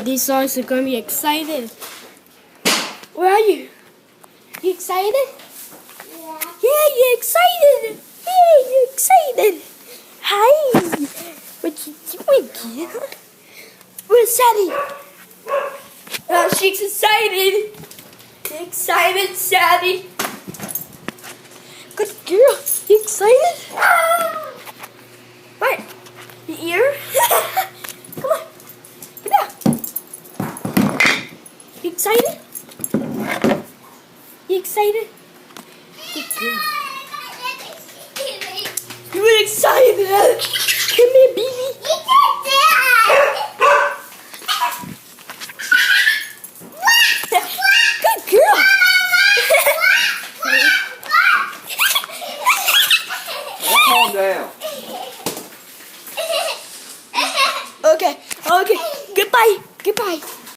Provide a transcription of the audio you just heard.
these songs are gonna be excited. Where are you? You excited? Yeah. Yeah, you excited. Yeah, you excited. Hi. What you doing, kid? Where's Sadie? Oh, she's excited. Excited, Sadie. Good girl. You excited? What? Your ear? Come on. Get out. You excited? You excited? Good girl. You were excited. Come here, baby. Good girl. Calm down. Okay. Goodbye.